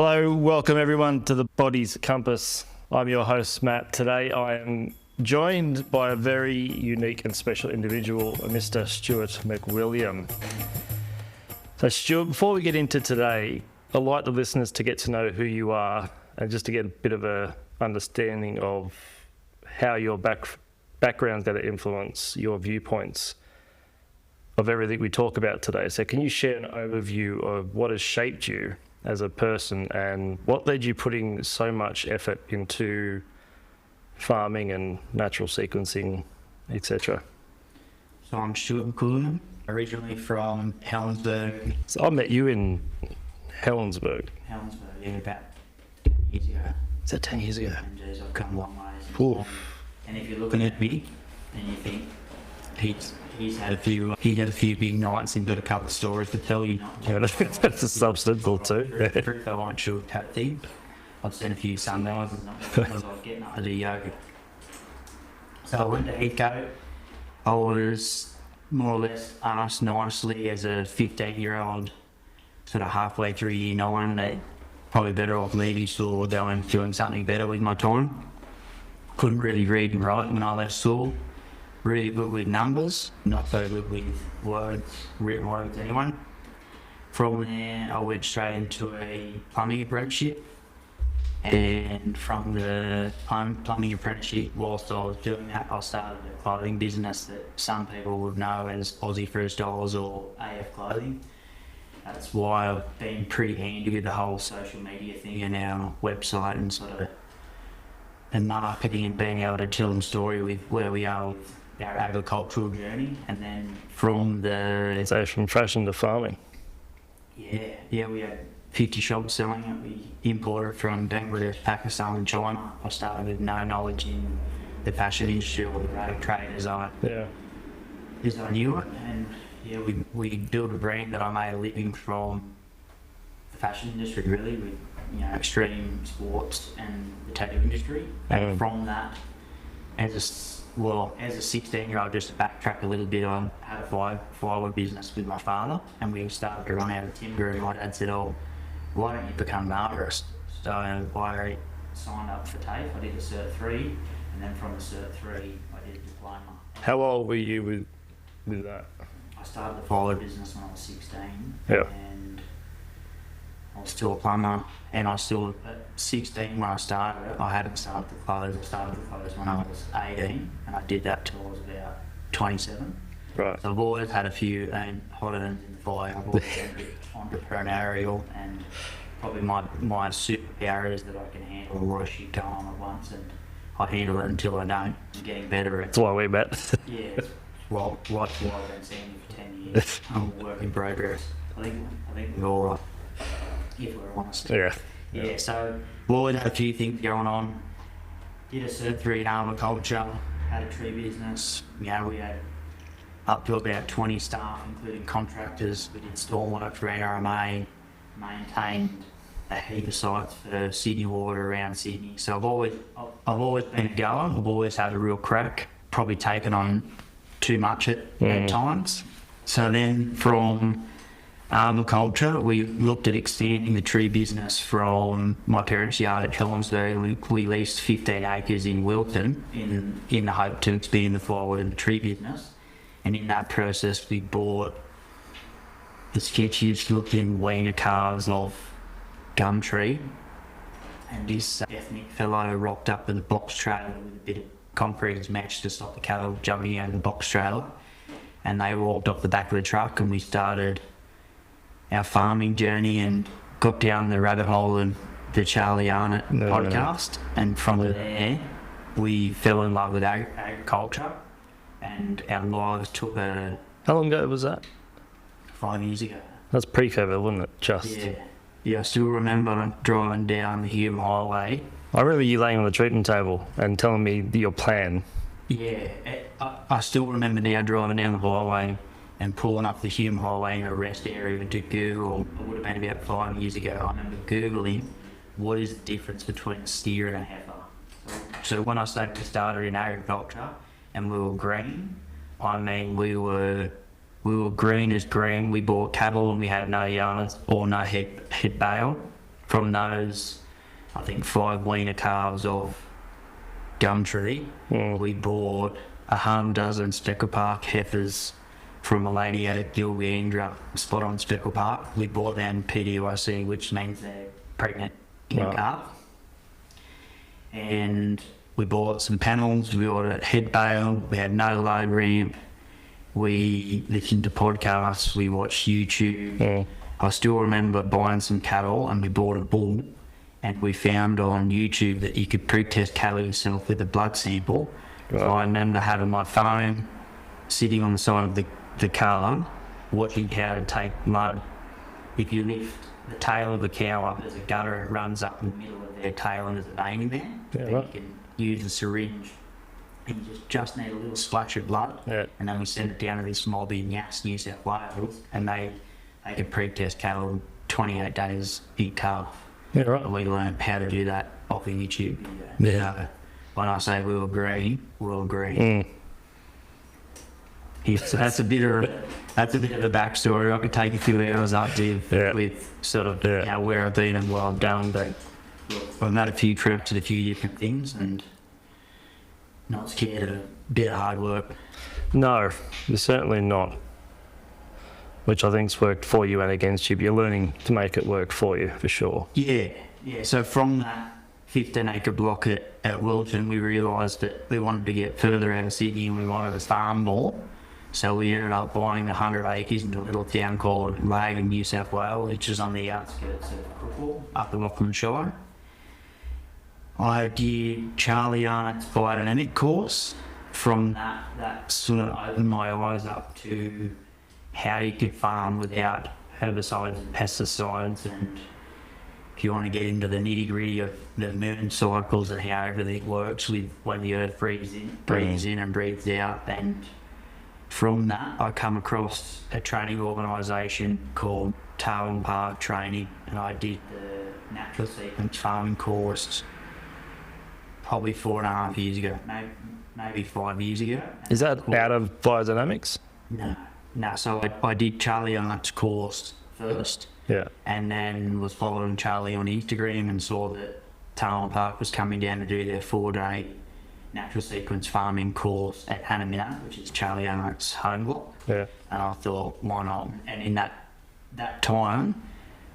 Hello, welcome everyone to the Body's Compass. I'm your host, Matt. Today I am joined by a very unique and special individual, Mr. Stuart McWilliam. So Stuart, before we get into today, I'd like the listeners to get to know who you are and just to get a bit of a understanding of how your background's going to influence your viewpoints of everything we talk about today. So can you share an overview of what has shaped you as a person and what led you putting so much effort into farming and natural sequencing, etc.? So I'm Stuart McWilliam, originally from Helensburgh. So I met you in Helensburgh. Yeah, about 10 years ago. Is that 10 years ago? And geez, I've come a long ways. Oof. And if you're looking at me and you think he's had a few big nights and got a couple of stories to tell you. Yeah, that's a substantial too. I won't show that thing. I've seen a few sunrises because I was getting up to do yoga. So I went to Heathcote. I was more or less asked nicely as a 15-year-old, sort of halfway through year 9, that probably better off leaving school or doing something better with my time. Couldn't really read and write when I left school. Really good with numbers, not so good with written words anyway. From there, I went straight into a plumbing apprenticeship. And from the plumbing apprenticeship, whilst I was doing that, I started a clothing business that some people would know as Aussie First Dollars or AF Clothing. That's why I've been pretty handy with the whole social media thing and our website and sort of the marketing and being able to tell them story with where we are with our agricultural journey. And then from fashion to farming. Yeah, we had 50 shops selling it. We imported from Bangladesh, Pakistan and China. I started with no knowledge in the fashion industry or the road trade as I knew it. And yeah, we built a brand that I made a living from the fashion industry really, with extreme sports and the tattoo industry. And from that, as a 16-year-old, just to backtrack a little bit, I had a firewood business with my father, and we started to run out of timber, and my dad said, why don't you become an arborist? So I signed up for TAFE. I did a Cert 3, and then from the Cert 3, I did a diploma. How old were you with that? I started the firewood business when I was 16, and I was still a plumber, and at 16 when I started it, I hadn't started the clothes. I started the clothes when I was 18, and I did that till I was about 27. Right. So I've always had a few hot irons in the fire. I've always been a bit entrepreneurial, and probably my superpower is that I can handle a lot of shit going on at once, and I handle it until I don't. I'm getting better at it. That's why we met. Yeah, well, I've been seeing you for 10 years. I'm a work in progress. I think we're all right, if we're honest. Yeah, so we always had a few things going on. Did a Cert 3 in agriculture, had a tree business. We had up to about 20 staff, including contractors. We did stormwater for NRMA, maintained a heap of sites for Sydney Water around Sydney. So I've always been a goer. I've always had a real crack. Probably taken on too much at times. So then from agriculture, we looked at extending the tree business from my parents' yard at Helensburgh. We leased 15 acres in Wilton in the hope to expand the firewood and the tree business. And in that process, we bought the sketchiest looking wiener calves of gum tree. And this ethnic fellow rocked up with a box trailer with a bit of concrete as mesh to stop the cattle jumping out of the box trailer. And they walked off the back of the truck, and we started our farming journey and got down the rabbit hole of the Charlie Arnott podcast. And from there, we fell in love with agriculture, and our lives took a... How long ago was that? 5 years ago. That's pre-COVID, wasn't it? Yeah, I still remember driving down the Hume Highway. I remember you laying on the treatment table and telling me your plan. Yeah, I still remember now driving down the highway and pulling up the Hume Highway in a rest area to Google. It would have been about 5 years ago. I remember Googling what is the difference between a steer and a heifer. So when I started in agriculture and we were green, I mean we were green as green. We bought cattle and we had no yards or no head bale. from those, I think 5 weaner calves of Gumtree, we bought 100 Speckle Park heifers from a lady at Gilbeandra, spot on Speckle Park. We bought them PDYC, which means they're pregnant in a calf. And we bought some panels, we ordered a head bale, we had no load ramp, we listened to podcasts, we watched YouTube. I still remember buying some cattle, and we bought a bull, and we found on YouTube that you could pre-test cattle yourself with a blood sample. Right. So I remember having my phone sitting on the side of the car, watching how to take blood. If you lift the tail of the cow up, there's a gutter that runs up in the middle of their tail, and there's a vein in there. Yeah, right. You can use a syringe, and you just need a little splash of blood, and then we send it down to this mob in Yass, New South Wales, and they can pre-test cattle in 28 days big calf. Yeah, right. And we learned how to do that off of YouTube. Yeah. When I say we'll agree, we'll agree. So that's a bit of a backstory. I could take a few hours up with sort of where I've been and what I've done, but I've had a few trips and a few different things, and not scared of a bit of hard work. No, you're certainly not. Which I think's worked for you and against you, but you're learning to make it work for you, for sure. Yeah. So from that 15-acre block at Wilton, we realised that we wanted to get further out of Sydney and we wanted to farm more. So we ended up buying 100 acres in a little town called Leaky, New South Wales, which is on the outskirts of Crookwell, up in Lachlan Shire. I did Charlie Arnott's biodynamic course. From that sort of opened my eyes up to how you could farm without herbicides and pesticides, and if you want to get into the nitty-gritty of the moon cycles and how everything works with when the earth breathes in and breathes out. And from that I come across a training organisation called Tarwin Park Training, and I did the natural sequence farming course probably 4.5 years ago, maybe 5 years ago. Is that out of biodynamics? No, so I did Charlie Arnott's course first, and then was following Charlie on Instagram and saw that Tarwin Park was coming down to do their 4-day natural sequence farming course at Hanamina, which is Charlie Arnott's home block. And I thought, why not? And in that time,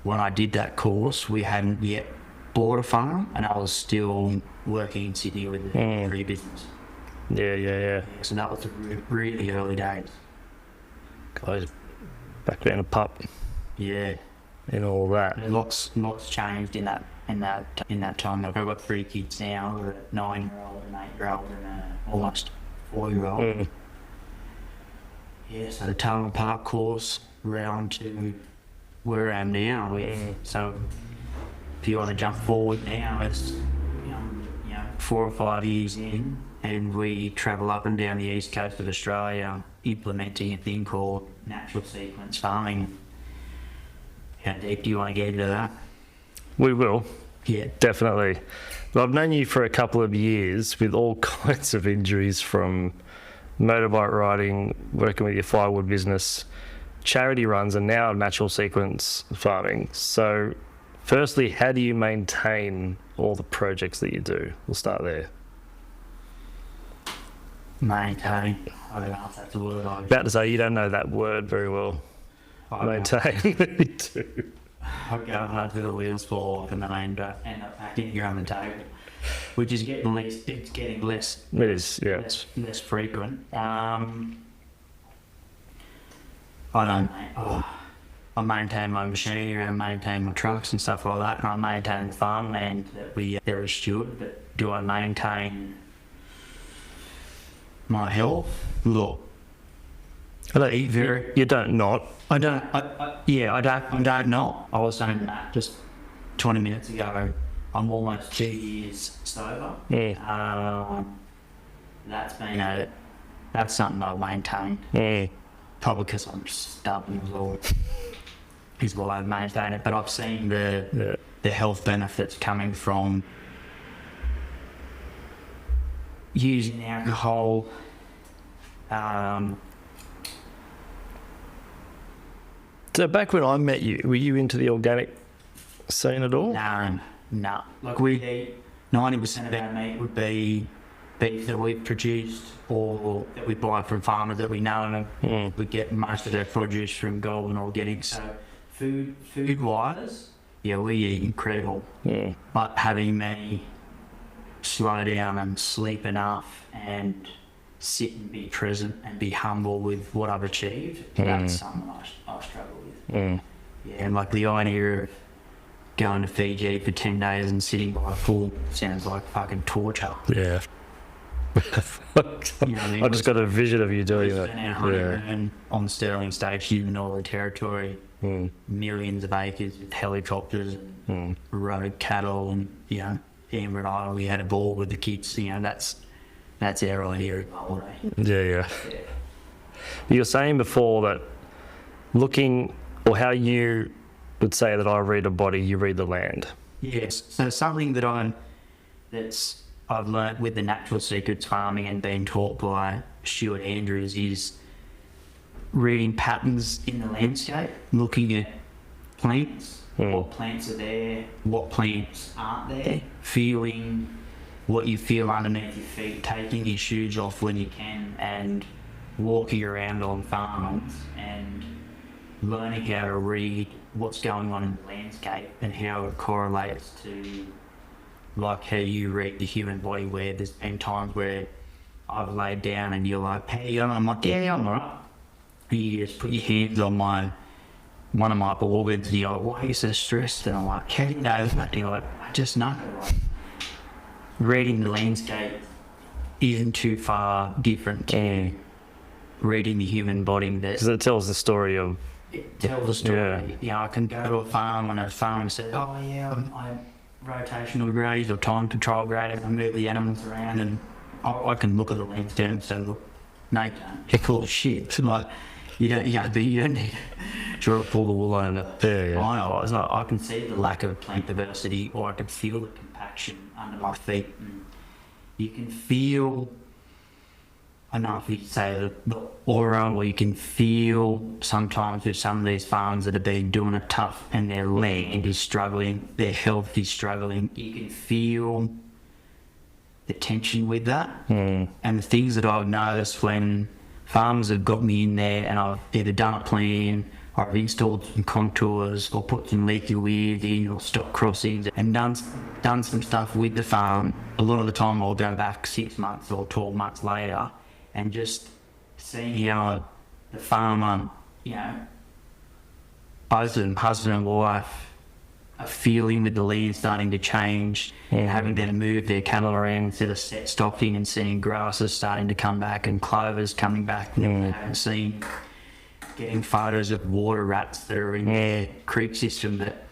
when I did that course, we hadn't yet bought a farm, and I was still working in Sydney with the free business. So that was the really early days. Guys, back down a pup. And all that. Lots changed in that time. Like I've got 3 kids now, a 9-year-old, an 8-year-old, and an almost 4-year-old. So the Tarwin Park course round to where I am now. So if you want to jump forward now, it's 4 or 5 years in, and we travel up and down the east coast of Australia implementing a thing called natural sequence farming. How deep do you want to get into that? We will. Yeah. Definitely. But I've known you for a couple of years with all kinds of injuries, from motorbike riding, working with your firewood business, charity runs, and now natural sequence farming. So firstly, how do you maintain all the projects that you do? We'll start there. Maintain. I don't know if that's a word. About to say, you don't know that word very well. Maintain. Me too. I go hard to the wheels fall off and then I end up packing you on the table, which is getting less. It's getting less. It is, yeah. Less frequent. I don't. I maintain my machinery, I maintain my trucks and stuff like that, and I maintain the farmland that there is Stuart. But do I maintain my health? Look, I don't eat very. You don't not. I don't. I don't not. I was saying that just 20 minutes ago. I'm almost 2 years sober. That's been that's something I maintain. Probably because I'm stubborn as well. Is why I maintain it. But I've seen the health benefits coming from using alcohol. So back when I met you, were you into the organic seen at all? No. Like we eat 90% of our meat would be beef that we've produced or that we buy from farmers that we know, and we get most of our produce from golden organics. So food-wise, yeah, we eat incredible. Yeah. But having me slow down and sleep enough and sit and be present and be humble with what I've achieved, that's something I struggle with. Yeah, and like the idea of going to Fiji for 10 days and sitting by a pool sounds like fucking torture. Yeah. I just got a vision of you doing that. And on Stirling Station, Northern Territory, millions of acres with helicopters and road cattle, and Amber and I, we had a ball with the kids. That's our idea of holiday. Yeah. You were saying before that looking, or how you would say that I read a body, you read the land. Yes. So something that I've learnt with the Natural Secrets farming and being taught by Stuart Andrews is reading patterns in the landscape, looking at plants, what plants are there, what plants aren't there, feeling what you feel underneath your feet, taking your shoes off when you can, and walking around on farms and learning how to read what's going on in the landscape and how it correlates to like how you read the human body, where there's been times where I've laid down and you're like, hey, I'm like, yeah, I'm alright. You just put your hands on one of my organs and you're like, why are you so stressed? And I'm like, how do you know that? And you're like, I just know. Reading the landscape isn't too far different to reading the human body. Because it tells the story of... It tells the story. I can go to a farm and a farmer says, oh yeah, I rotational graze or time control graze, and I move the animals around, and I can look at the landscape and say, look, no, you're full of shit. It's like, you don't need to pull the wool over my eyes. I can see the lack of plant diversity, or I can feel the compaction under my feet. And you can feel, I don't know if you say the aura, or you can feel sometimes with some of these farms that have been doing it tough and their land is struggling, their health is struggling. You can feel the tension with that. And the things that I've noticed when farmers have got me in there and I've either done a plan, or I've installed some contours, or put some leaky weirs in, or stopped crossings, and done some stuff with the farm. A lot of the time I'll go back 6 months or 12 months later and just seeing how the farmer, both of them, husband and wife, are feeling with the leaves starting to change, and having them move their cattle around instead of stopping, and seeing grasses starting to come back and clovers coming back. And I haven't seen, getting photos of water rats that are in their creek system that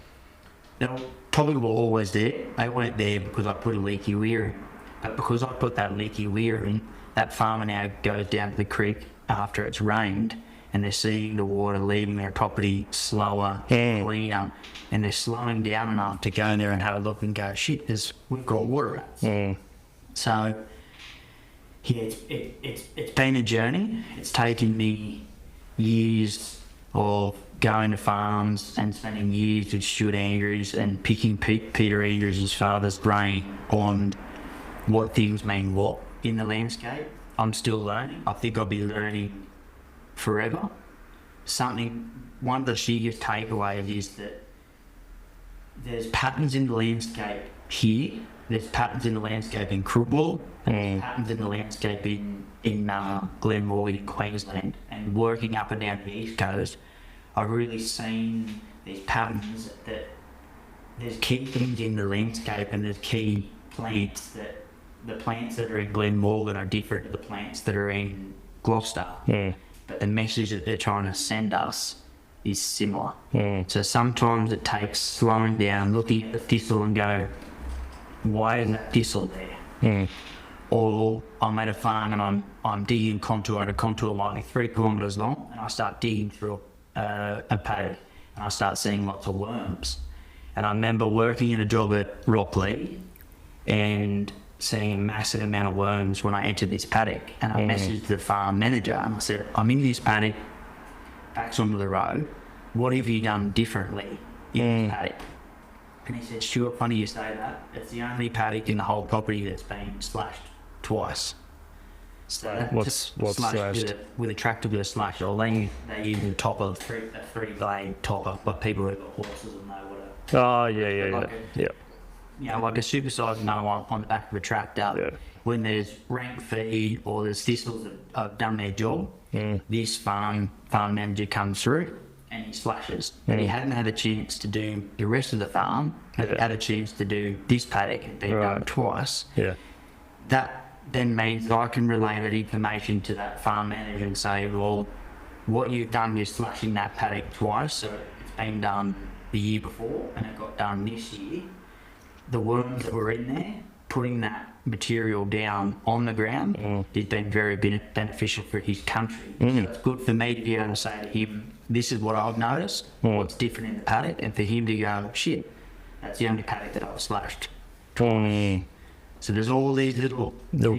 probably were always there. They weren't there because I put a leaky weir in. But because I put that leaky weir in, that farmer now goes down to the creek after it's rained, and they're seeing the water leaving their property slower, cleaner, and they're slowing down enough to go in there and have a look and go, shit, we've got water rats. So, it's been a journey. It's taken me years of going to farms and spending years with Stuart Andrews and picking Peter Andrews' father's brain on what things mean what in the landscape. I'm still learning. I think I'll be learning forever. One of the biggest takeaways is that there's patterns in the landscape here, there's patterns in the landscape in Crookball, and there's patterns in the landscape in Glenmore in Queensland, and working up and down the East Coast, I've really seen these patterns that there's key things in the landscape, and there's key plants that the plants that are in Glenmore are different to the plants that are in Gloucester. But the message that they're trying to send us is similar. So sometimes it takes slowing down, looking at the thistle and go, why isn't that thistle there? Or I'm at a farm and I'm digging contour, and a contour might be 3 kilometres long, and I start digging through a paddock and I start seeing lots of worms. And I remember working in a job at Rockley and seeing a massive amount of worms when I entered this paddock, and I messaged the farm manager and I said, I'm in this paddock, backs onto the road, what have you done differently in this paddock? And he said, Stuart, funny you say that. It's the only paddock in the whole property that's been slashed twice. So what's slashed? With a tractor with a slash, or they use the top of a three-blade topper, but people who've got horses and know what Oh, yeah. You know, like a supersized mower on the back of a tractor. Yeah. When there's rank feed or there's thistles that have done their job, this farm manager comes through and he slashes. And he hadn't had a chance to do the rest of the farm, but he had a chance to do this paddock and been done twice. Yeah. That then means that I can relay that information to that farm manager and say, well, what you've done is slashing that paddock twice, so it's been done the year before and it got done this year. The worms that were in there, putting that material down on the ground has been very beneficial for his country. So it's good for me to be able to say to him, this is what I've noticed, what's different in the paddock, and for him to go, shit, that's the only paddock that I've slashed. So there's all these little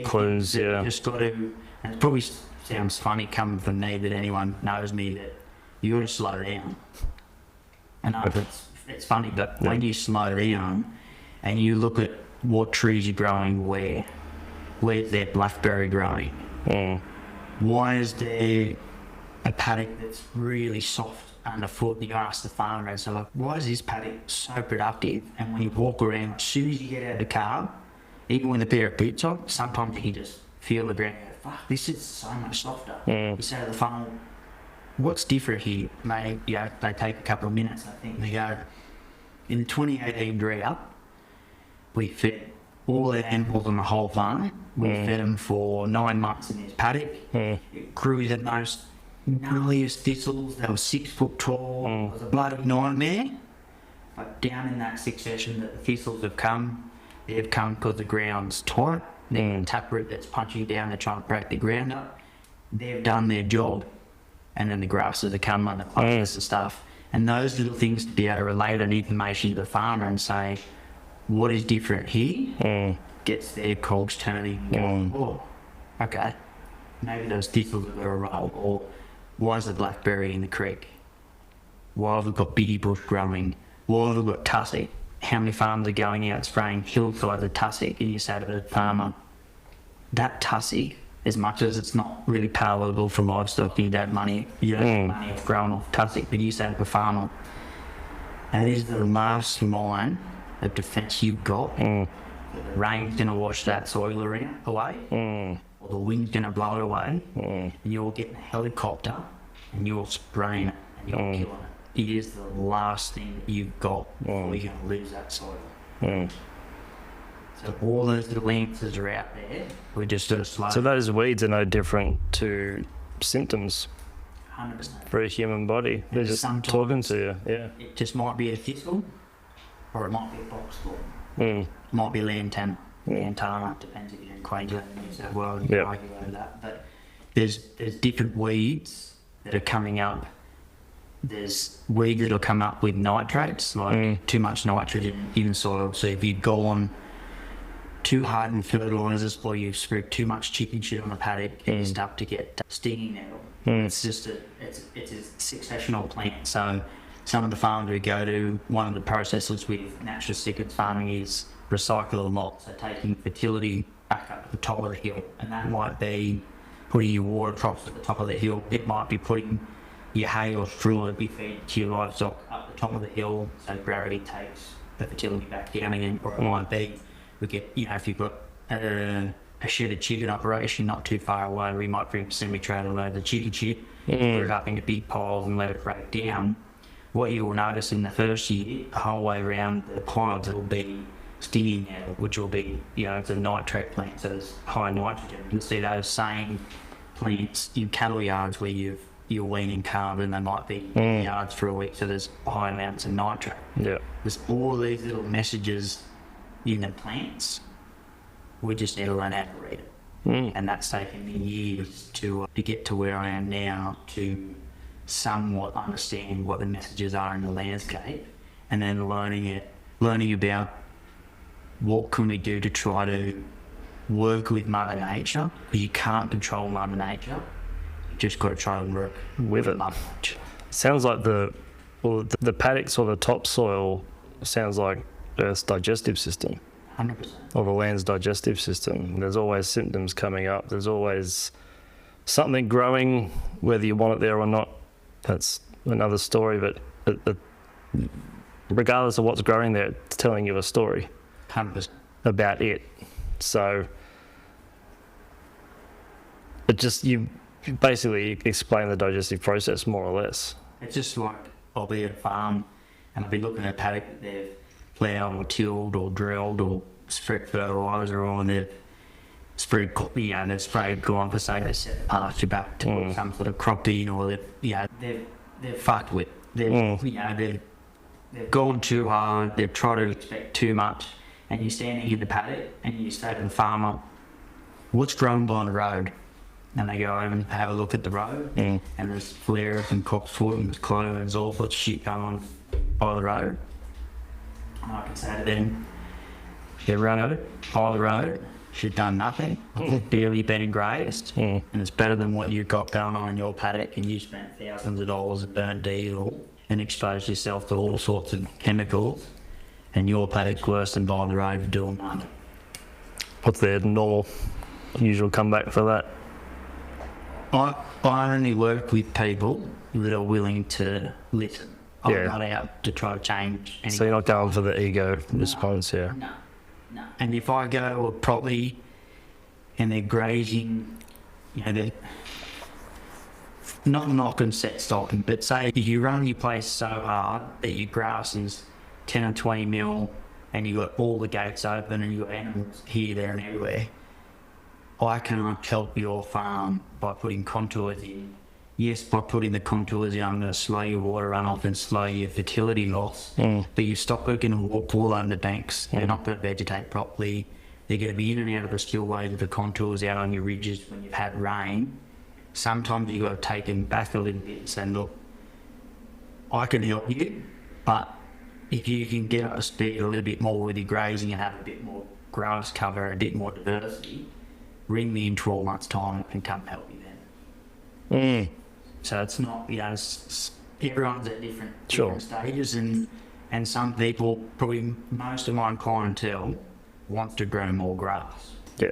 clues, that you just got to, and it probably sounds funny coming from me that anyone knows me, that you got to slow down. And it's funny, but when you slow down and you look at what trees are growing where's their blackberry growing? Why is there a paddock that's really soft underfoot? You ask the farmer, and so like, why is this paddock so productive? And when you walk around, as soon as you get out of the car, even with a pair of boots on, sometimes you can just feel the ground and go, fuck, this is so much softer. You say to the farmer, what's different here? Mate, you know, they take a couple of minutes, I think. They go, in the 2018 drought, we fed all the animals on the whole farm. We fed them for 9 months in this paddock. It grew the most gnarliest thistles. They were 6 foot tall. It was a bloody nightmare. But down in that succession that the thistles have come, they've come because the ground's tight. There's a taproot that's punching down, they're trying to break the ground up. They've done their job. And then the grasses have come under fungus and stuff. And those little things to be able to relay that information to the farmer and say, what is different here? Gets their cogs turning and going, oh, okay, maybe those thistles are a roll, or why is the blackberry in the creek? Why have we got bitty bush growing? Why have we got tussock? How many farmers are going out spraying hillside of tussock? And you say to the farmer, that tussock, as much as it's not really palatable for livestock, you don't money off growing off tussock, but you say to the farmer, that is the last line of defence you've got. The rain's going to wash that soil away, or the wind's going to blow it away, and you're getting a helicopter and you're spraying it and you're killing it. It is the last thing you've got before you're going to lose that soil. So all those little answers are out there. We just sort of slow. So those weeds are no different to symptoms 100%. for a human body. They're just talking to you. Yeah. It just might be a thistle, or it might be a boxthorn. It might be lantana. Lantana, depends if you're in Queensland and New South Wales, you can argue over that. But there's different weeds that are coming up. There's weeds that will come up with nitrates, like too much nitrogen in soil. So if you've gone too hard in fertilisers, or you've spread too much chicken shit on a paddock, you start to get stinging nettle. It's just it's a successional plant. So some of the farms we go to, one of the processes with natural secret farming is recycle a lot. So taking fertility back up to the top of the hill, and that might be putting your water drops at the top of the hill. It might be putting your hay or straw that we feed to your livestock up the top of the hill, so gravity takes the fertility back down again. Or it might be, we get, you know, if you've got a shedded chicken operation not too far away, we might bring a semi-trailer load of chicken shit, put it up into big piles and let it break down. What you will notice in the first year, the whole way around the piles, it will be stinging nettle, which will be, you know, it's a nitrate plant, so there's high nitrogen. You'll see those same plants in cattle yards where you're weaning carbon, they might be in yards for a week, so there's high amounts of nitrate. Yeah. There's all these little messages in the plants. We just need to learn how to read it. And that's taken me years to get to where I am now, to somewhat understand what the messages are in the landscape, and then learning about what can we do to try to work with Mother Nature. You can't control Mother Nature. You just got to try and work with Mother Nature. Sounds like the paddocks or the topsoil sounds like Earth's digestive system, 100%. or the land's digestive system. There's always symptoms coming up. There's always something growing, whether you want it there or not. That's another story, but regardless of what's growing there, it's telling you a story 100%. about it. So it just, you basically explain the digestive process more or less. It's just like I'll be at a farm and I'll be looking at a paddock that they've ploughed or tilled or drilled or spread fertiliser on, they've spread copy and they've sprayed glyphosate, they set the pasture back to put some sort of crop in, or they've fucked with. They've gone too hard, they've tried to expect too much, and you're standing in the paddock and you say to the farmer, what's grown by the road? And they go over and have a look at the road, and there's flares and cocksfoot and clones, all sorts of shit going on by the road. And I can say to them, you run over by the road, she's done nothing, barely been grazed, and it's better than what you've got going on in your paddock, and you spent thousands of dollars of burnt diesel and exposed yourself to all sorts of chemicals, and your paddock's worse than by the road for doing nothing. What's their normal, usual comeback for that? I only work with people that are willing to listen. I'm not out to try to change anything. So you're not going for the ego response, No. And if I go to a property and they're grazing, they're not knocking set stocking, but say if you run your place so hard that your grass is 10 or 20 mil and you've got all the gates open and you've got animals here, there and everywhere, I can't help your farm by putting contours in. Yes, by putting the contours in, I'm going to slow your water runoff and slow your fertility loss. But your stock are going to walk all under banks. They're not going to vegetate properly. They're going to be in and out of the spillways with the contours out on your ridges when you've had rain. Sometimes you've got to take them back a little bit and say, look, I can help you, but if you can get up to speed a little bit more with your grazing and have a bit more grass cover, a bit more diversity, ring me in 12 months' time and I can come help you then. So it's not, everyone's at different stages, and some people, probably most of my clientele, wants to grow more grass. Yeah.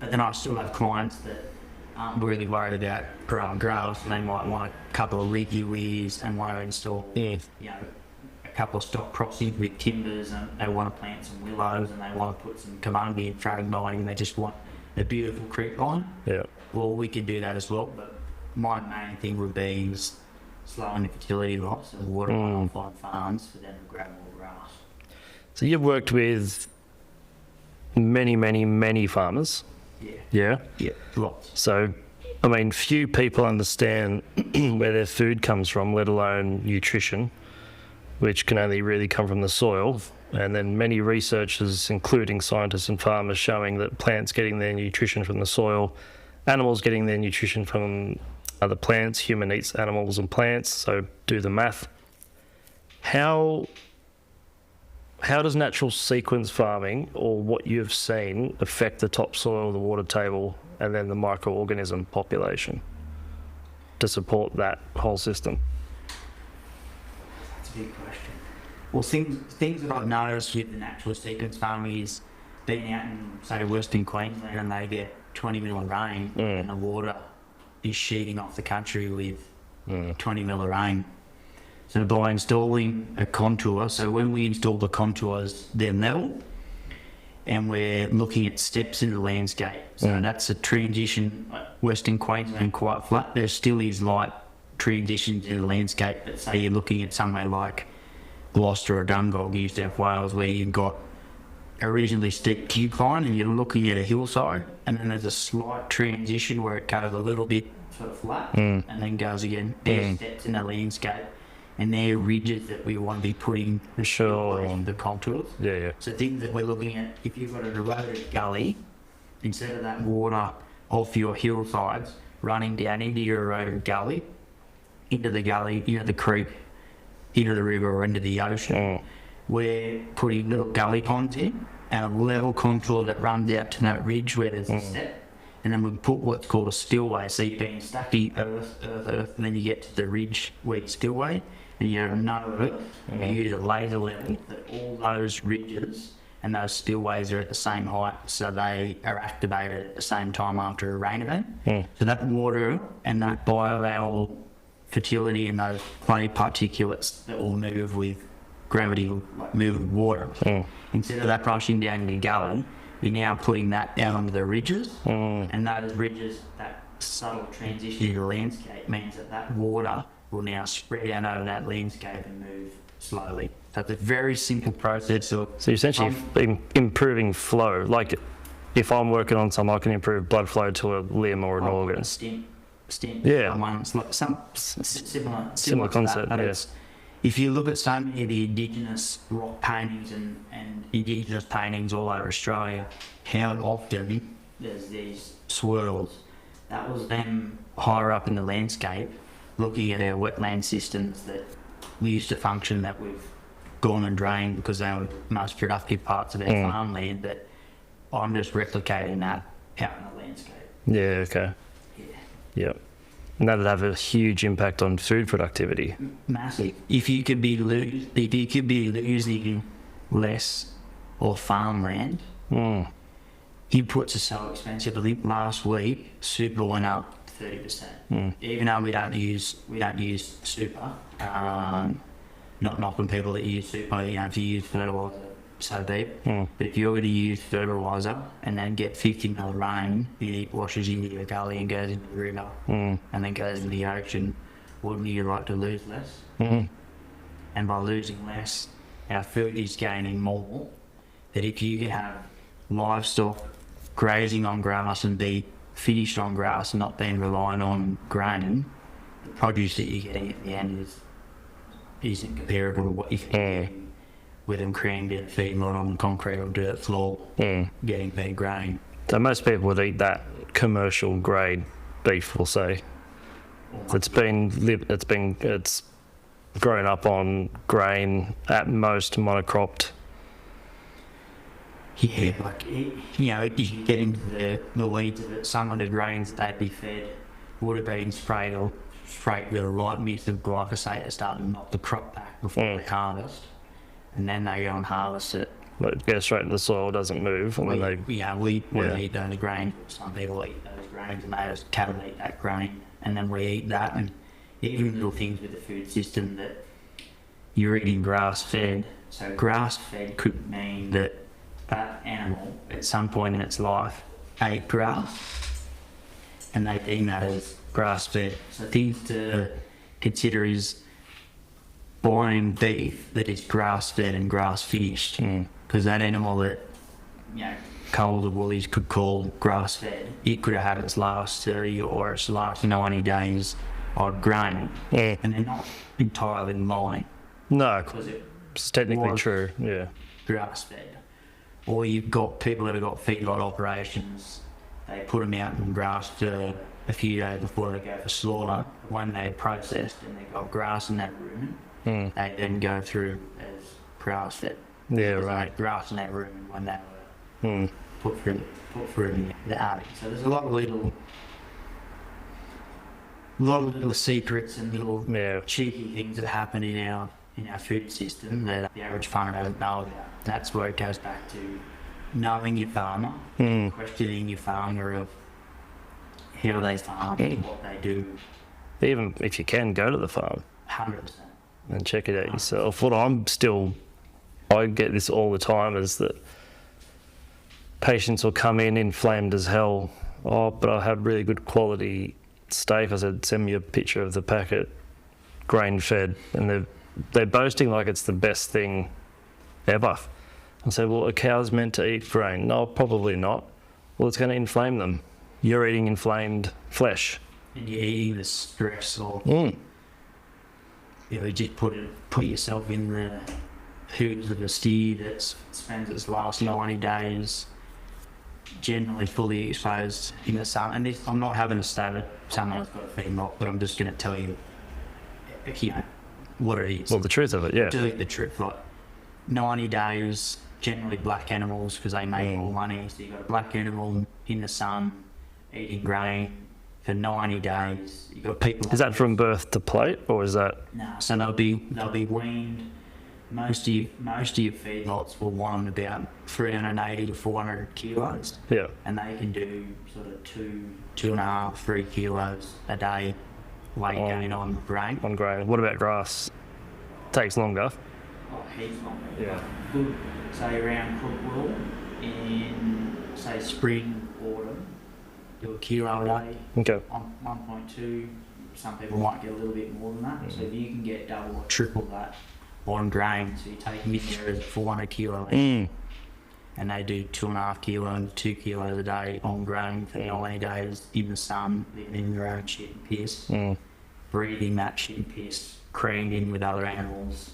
But then I still have clients that aren't really worried about growing grass, and they might want a couple of leaky weirs and want to install a couple of stock crossings with timbers, and they want to plant some willows, and they want to put some kamungi and frag mining, and they just want a beautiful creek line. Yeah. Well, we could do that as well, but my main thing would be slowing the fertility loss and water runoff on farms for them to grow more grass. So you've worked with many farmers. Yeah? Yeah, lots. So, I mean, few people understand where their food comes from, let alone nutrition, which can only really come from the soil. And then many researchers, including scientists and farmers, showing that plants getting their nutrition from the soil, animals getting their nutrition from other plants, human eats animals and plants, so do the math. How does natural sequence farming, or what you've seen, affect the topsoil, the water table, and then the microorganism population to support that whole system? That's a big question. Well, things that I've noticed with the natural sequence farming is being out in, say, Western Queensland, and they get 20 mil of rain and the water is sheeting off the country with 20 mil of rain. So by installing a contour, so when we install the contours, they're level, and we're looking at steps in the landscape. So that's a transition. Western Queensland quite flat. There still is light transitions in the landscape, but say you're looking at somewhere like Gloucester or Dungog, New South Wales, where you've got a reasonably steep decline and you're looking at a hillside, and then there's a slight transition where it goes a little bit sort of flat and then goes again. There's steps in the landscape, and they're ridges that we want to be putting on the contours. So things that we're looking at, if you've got an eroded gully, instead of that water off your hillsides running down into your eroded gully, into the gully, the creek, into the river or into the ocean, we're putting little gully ponds in and a level contour that runs out to that ridge where there's a step, and then we put what's called a spillway. So you're being stuck in earth, and then you get to the ridge where your spillway, you know it, you use a laser level that all those ridges and those spillways are at the same height, so they are activated at the same time after a rain event. So that water and that bioavailable fertility and those clay particulates that will move with gravity, like move with water. Instead of that rushing down your gully, you're now putting that down onto the ridges, and those ridges, that subtle transition in the landscape means that that water will now spread out over that landscape and move slowly. So it's a very simple process. So you're essentially improving flow. Like if I'm working on something, I can improve blood flow to a limb or an organ. Stem. Yeah. It's like some similar concept. That, Yeah. If you look at so many of the indigenous rock paintings and indigenous paintings all over Australia, how often there's these swirls. That was them higher up in the landscape, looking at our wetland systems that we used to function, that we've gone and drained because they were the most productive parts of our farmland, that I'm just replicating that out in the landscape. Yeah, okay. Yeah. Yep. And that'd have a huge impact on food productivity. Massive. If you could be losing less or farmland, inputs are so expensive. I think last week super went up 30%. Even though we don't use super. Not knocking people that use super, if you use fertiliser so deep. But if you're going to use fertiliser and then get 50 mil rain, it washes into your gully and goes into the river and then goes into the ocean, wouldn't you like to lose less? And by losing less, our food is gaining more. That if you have livestock grazing on grass and be finished on grass and not being reliant on grain, the produce that you're getting at the end isn't comparable to what you can get with them crammed in a feedlot on concrete or dirt floor, getting their grain. So most people would eat that commercial grade beef, we'll say. It's grown up on grain, at most monocropped. Yeah, like, you get into the weeds of it. Some of the grains that they'd be fed would have been sprayed with a right mix of glyphosate to start to knock the crop back before they harvest. And then they go and harvest it. But it goes straight into the soil, doesn't move. And we eat those grains. Some people eat those grains and they just cattle eat that grain. And then we eat that. And even little things with the food system that you're eating grass-fed. So grass-fed could mean that that animal at some point in its life ate grass and they deem that as grass-fed. So things to consider is buying beef that is grass-fed and grass-finished, because that animal that Coles or Woolies could call grass-fed, it could have had its last 30 or its last 90 days on grain, and they're not entirely lying. No, it's technically true, grass-fed. Or you've got people that have got feedlot operations, they put them out in grass for a few days before they go for slaughter. When they're processed and they've got grass in that rumen, they then go through as grass-fed. Yeah, right. Grass in that rumen when they were put through the attic. So there's a lot of little secrets and little cheeky things that happen in our food system that the average farmer doesn't know about. That's where it goes back to knowing your farmer, questioning your farmer of how they farm, what they do. Even if you can, go to the farm. 100%. And check it out yourself. I get this all the time, is that patients will come in inflamed as hell. Oh, but I had really good quality steak. I said, send me a picture of the packet, grain fed, and they're boasting like it's the best thing ever. I said, well, a cow's meant to eat grain. No, probably not. Well, it's going to inflame them. You're eating inflamed flesh. And you're eating the stress or just put yourself in the hooves of a steer that spends its last 90 days generally fully exposed in the sun. And I'm not having a stab at someone who's got a feedlot, but I'm just going to tell you, what it is. Well, the truth of it, yeah. The truth, like 90 days, generally black animals because they make more money. So you've got a black animal in the sun, eating grain for for 90 days. You've got people. Is that from birth to plate, or is that? No, so they'll be weaned. Most of your feedlots will want about 380 to 400 kilos. Yeah. And they can do sort of 2.5, 3 kilos a day weight gain on grain. On grain. What about grass? Takes longer. Oh, heaps longer. Yeah. Good, say around Crookwool in, say, spring, autumn, do a kilo a day. Okay. On 1.2, some people might get a little bit more than that. So if you can get double or triple that on grain, so you take mid areas at 400 kilos, and they do 2.5 kilos, 2 kilos a day on grain for 90 days in the sun, living in their own shit and piss, breathing that shit and piss, creating with other animals,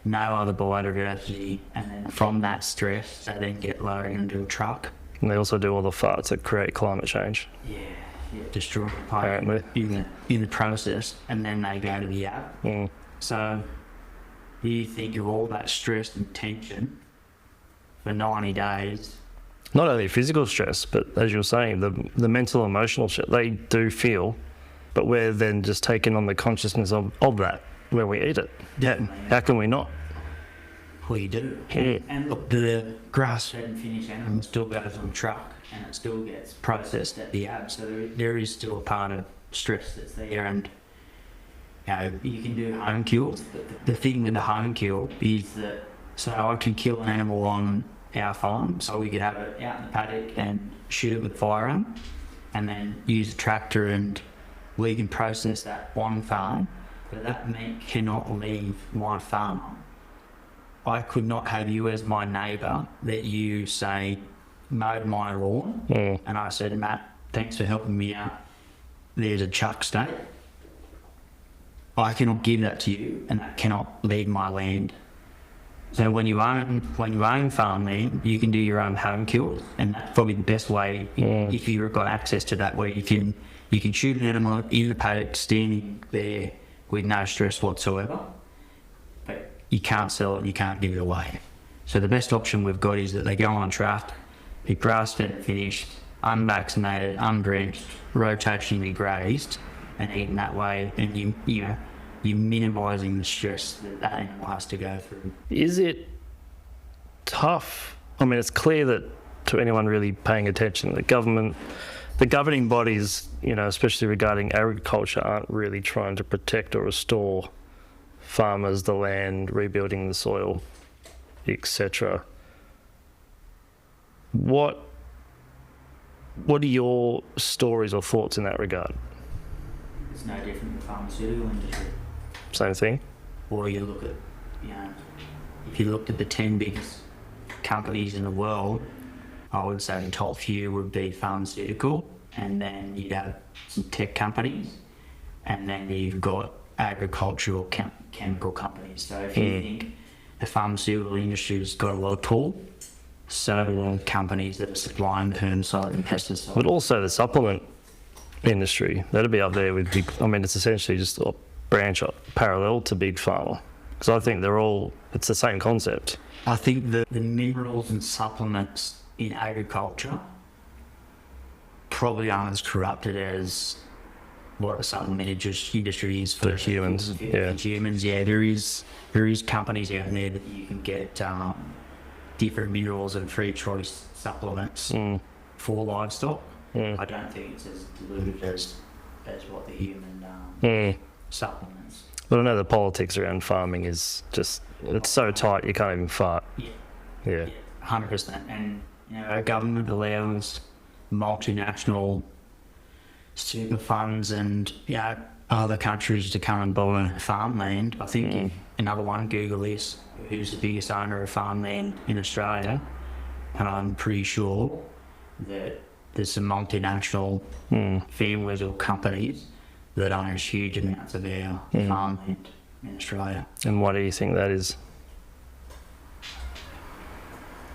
no other biodiversity, and then from that stress, they then get loaded into a truck. And they also do all the farts that create climate change. Yeah, destroy the Apparently. in the process, and then they go to the app. So you think of all that stress and tension for 90 days. Not only physical stress, but as you were saying, the mental, emotional shit they do feel, but we're then just taking on the consciousness of that when we eat it. Yeah. How can we not? Well, you do. Yeah. And look, the grass-fed and finished animal still goes on the truck, and it still gets processed at the app. So there is still a part of stress that's there, and you can do home kills. But the thing with the home kill is that, so I can kill an animal on our farm, so we could have it out in the paddock and shoot it with firearm, and then use a tractor, and we can process that on farm. But that meat cannot leave my farm. I could not have you as my neighbour that you say mowed my lawn, and I said, Matt, thanks for helping me out. There's a chuck steak. I cannot give that to you, and that cannot leave my land. So when you own farmland, you can do your own home kills, and that's probably the best way if you've got access to that, where you can shoot an animal in the paddock, standing there with no stress whatsoever. But you can't sell it, you can't give it away. So the best option we've got is that they go on draft, be grass-fed and finished, unvaccinated, undrenched, rotationally grazed, and eaten that way, and you're minimising the stress that animal has to go through. Is it tough? I mean, it's clear that to anyone really paying attention, the governing bodies, especially regarding agriculture, aren't really trying to protect or restore farmers, the land, rebuilding the soil, etc. What are your stories or thoughts in that regard? It's no different in the pharmaceutical industry. Same thing? Or you look at, if you looked at the 10 biggest companies in the world, I would say the top few would be pharmaceutical, and then you'd have some tech companies, and then you've got agricultural chemical companies. So if you think the pharmaceutical industry's got a lot of pull, so are companies that are supplying herbicide and pesticides. But also the supplement industry, that'd be up there with big, it's essentially just a branch parallel to big pharma. Because I think it's the same concept. I think the minerals and supplements in agriculture probably aren't as corrupted as what the supplement industry is for humans. For humans, there is companies out there that you can get different minerals and free choice supplements for livestock. I don't think it's as diluted as what the human supplements. But I know the politics around farming is just, it's so tight you can't even fart. Yeah. 100%. And, our government allows multinational super funds and, other countries to come and buy farmland. I think another one, Google is, who's the biggest owner of farmland in Australia. And I'm pretty sure that there's some multinational families or companies that own huge amounts of our farmland in Australia. And why do you think that is?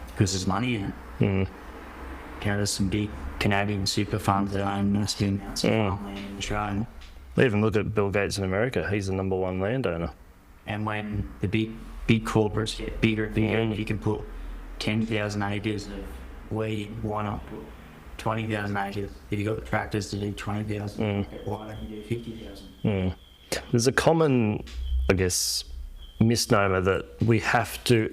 Because there's money in it. There's some big Canadian super funds that own massive amounts of farmland in Australia. Even look at Bill Gates in America. He's the number one landowner. And when the big corporates get bigger and bigger, you can put 10,000 acres of weed in, why not put 20,000 acres. If you've got the tractors to do 20,000, why don't you do 50,000? There's a common, I guess, misnomer that we have to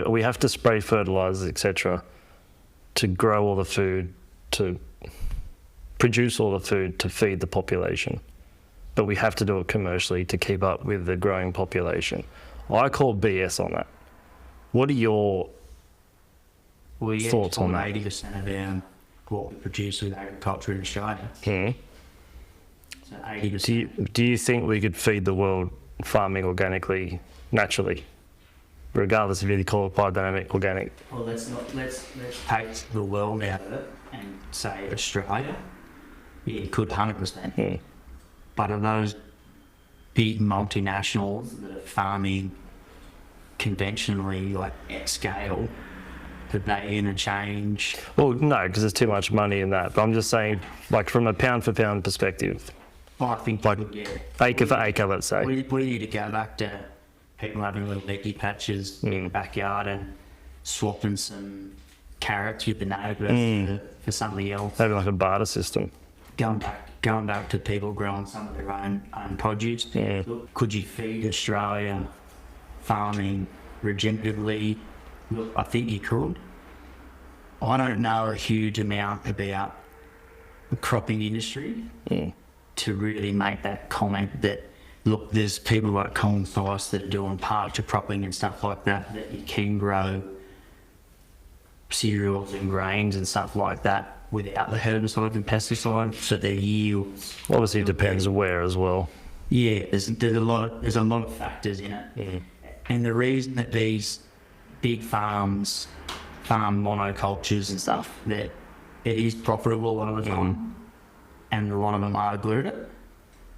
we have to spray fertilizers, etc., to grow all the food, to produce all the food to feed the population. But we have to do it commercially to keep up with the growing population. I call BS on that. What are your thoughts on that? 80% of what we produce with agriculture in Australia. So 80%. Do you think we could feed the world farming organically, naturally, regardless if you call it biodynamic, organic? Well, let's take the world out of it and say Australia. Yeah, it could 100%. But are those big multinationals that are farming conventionally, like at scale, could they interchange? Well, no, because there's too much money in that. But I'm just saying, like from a pound for pound perspective. I think like acre for acre, let's say. We need to go back to people having little leaky patches in the backyard and swapping some carrots with the neighbours for something else. Having like a barter system. Going back to people growing some of their own produce. Yeah. Look, could you feed Australia farming regeneratively? Look, I think you could. I don't know a huge amount about the cropping industry to really make that comment that, look, there's people like Colin Thice that are doing pasture cropping and stuff like that you can grow cereals and grains and stuff like that without the herbicides and pesticides, so their yields. Obviously, it depends where as well. Yeah, there's a lot of factors in it, and the reason that these big farms farm monocultures and stuff, that it is profitable a lot of the time, and a lot of them are good at it.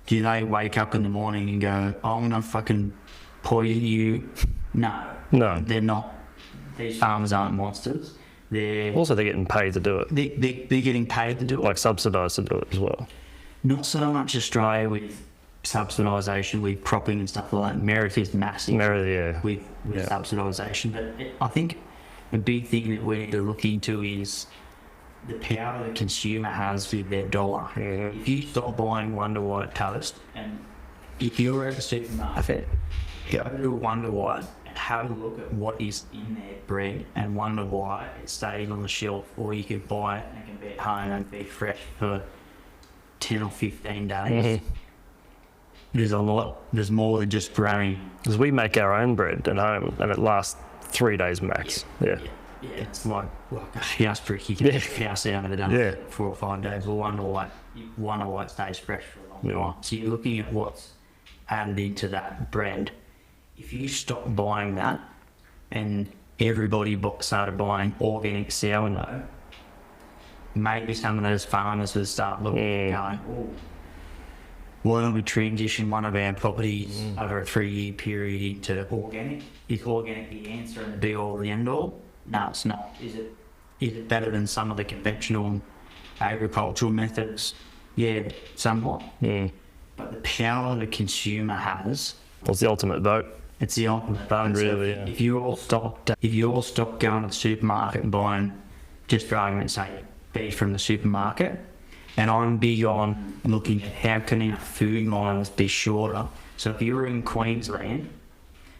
Do they wake up in the morning and go, "I'm gonna fucking poison you"? No, they're not. These farmers aren't monsters. They're getting paid to do it. They're getting paid to do it. Like subsidised to do it as well. Not so much Australia with subsidisation, with cropping and stuff like that. America is massive with subsidisation. But I think a big thing that we need to look into is the power the consumer has with their dollar. If you stop buying Wonder White toast, and if you're at a supermarket, go to Wonder White and have a look at what is in their bread and wonder why it's staying on the shelf, or you can buy it and it can be at home and be fresh for 10 or 15 days. There's more than just growing. Because we make our own bread at home and it lasts 3 days max. Yeah, it's like a house brick. You can make a house out of it in 4 or 5 days. Well, Wonder White stays fresh for a long time. So you're looking at what's added into that bread. If you stop buying that and everybody started buying organic sourdough, maybe some of those farmers would start looking going, why don't we transition one of our properties over a 3-year period into organic? Is organic the answer and the be all the end all? No, it's not. Is it better than some of the conventional agricultural methods? Yeah, somewhat. But the power the consumer has. What's the ultimate vote? It's the ultimate vote. Really, If you all stop going to the supermarket and buying, just for argument's sake, beef from the supermarket, and I'm big on looking at how can our food miles be shorter. So if you're in Queensland,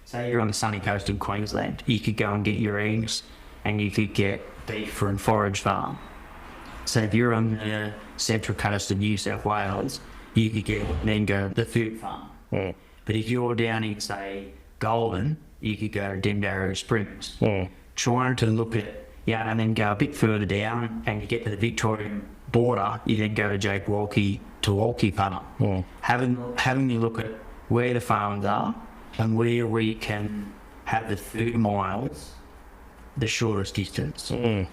say you're on the sunny coast of Queensland, you could go and get your eggs and you could get beef from Forage Farm. So if you're on the central coast of New South Wales, you could then go to the food farm. But if you're down in, say, Golden, you could go to Demdarrow Springs. Trying to look at, and then go a bit further down and you get to the Victorian border, you then go to Jake Walkie to Walkie Farm. Having you look at where the farms are and where we can have the food miles the shortest distance. I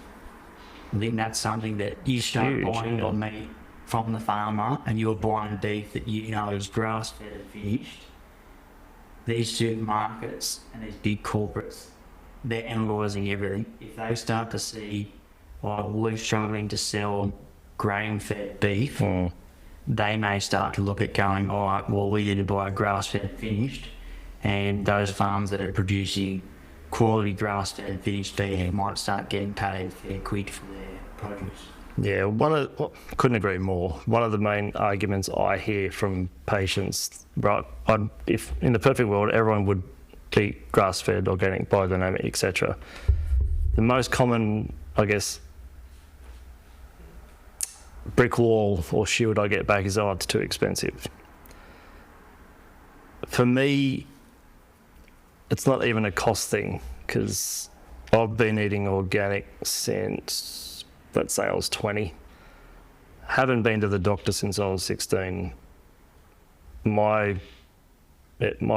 think that's something that you start buying your meat from the farmer and you're buying beef that you know is grass-fed and finished. These supermarkets and these big corporates, they're analysing everything. If they start to see, we're struggling to sell grain-fed beef, they may start to look at going, all right, well, we need to buy grass-fed and finished, and those farms that are producing quality grass-fed and finished beef might start getting paid fair quick for their produce. Yeah, couldn't agree more. One of the main arguments I hear from patients, right, if in the perfect world everyone would eat grass-fed, organic, biodynamic, etc. The most common, I guess, brick wall or shield I get back is, oh, it's too expensive. For me, it's not even a cost thing, because I've been eating organic since, let's say I was 20. Haven't been to the doctor since I was 16. My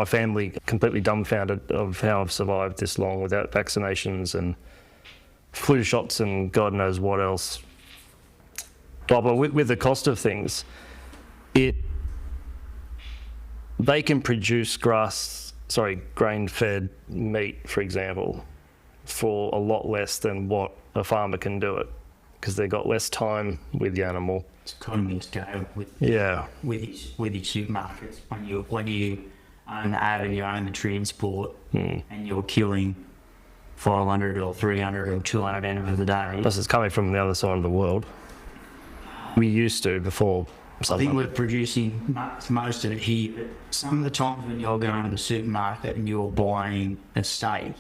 family completely dumbfounded of how I've survived this long without vaccinations and flu shots and God knows what else. But with the cost of things, they can produce grain-fed meat, for example, for a lot less than what a farmer can do it, because they've got less time with the animal. It's economy of scale with these supermarkets. When you own the ad and you own the transport and you're killing 500 or 300 or 200 animals a day. Plus it's coming from the other side of the world. We used to before. I think we're producing most of it here, but some of the times when you're going to the supermarket and you're buying a steak,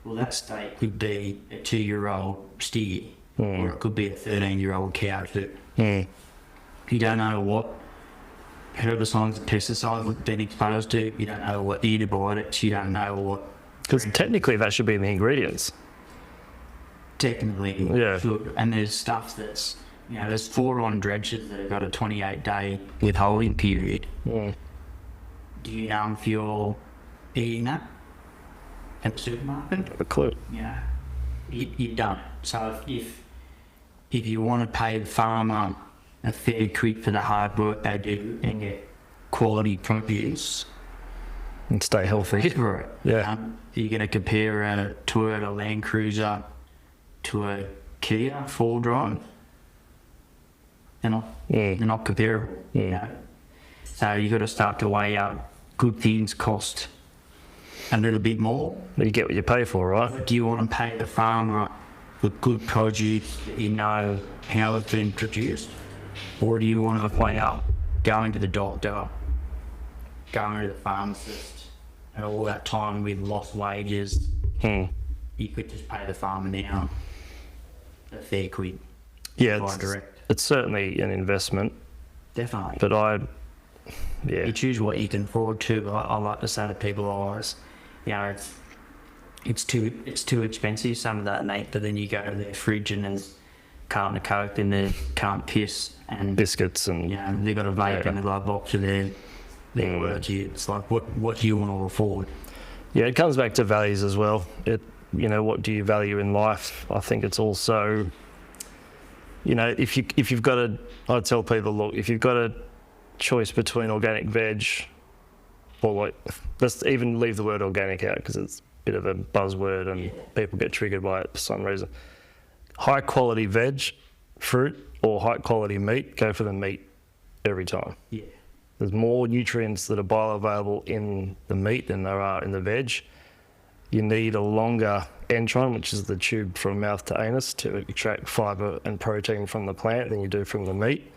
well, that steak could be a 2-year-old steer, or it could be a 13-year-old cow too. You don't know what herbicides and pesticides have been exposed to, you don't know what antibiotics, you don't know what... Because technically that should be in the ingredients. Technically, yeah. And there's stuff that's... there's 4-on dredges that have got a 28-day withholding period. Do you know if you're eating that at the supermarket? A clue. You don't. So if you want to pay the farmer a fair quid for the hard work they do and get quality produce and stay healthy, for it. You're going to compare a Toyota Land Cruiser to a Kia 4-drive. They're not comparable. So you got to start to weigh up good things cost a little bit more. You get what you pay for, right? Do you want to pay the farmer for good produce that you know how it's been produced, or do you want to weigh up going to the doctor, going to the pharmacist, and all that time with lost wages? You could just pay the farmer now a fair quid. It's certainly an investment. Definitely. But you choose what you can afford to. I like to say to people, it's too expensive, some of that meat, but then you go to their fridge and there's a carton of Coke and they can't piss and biscuits and they've got a vape in the glove box of their words. It's like, what do you want to afford? Yeah, it comes back to values as well. What do you value in life? I think it's also, if you've got I tell people, look, if you've got a choice between organic veg, or let's even leave the word organic out because it's a bit of a buzzword and people get triggered by it for some reason. High quality veg, fruit, or high quality meat, go for the meat every time. There's more nutrients that are bioavailable in the meat than there are in the veg. You need a longer entron, which is the tube from mouth to anus, to extract fibre and protein from the plant than you do from the meat.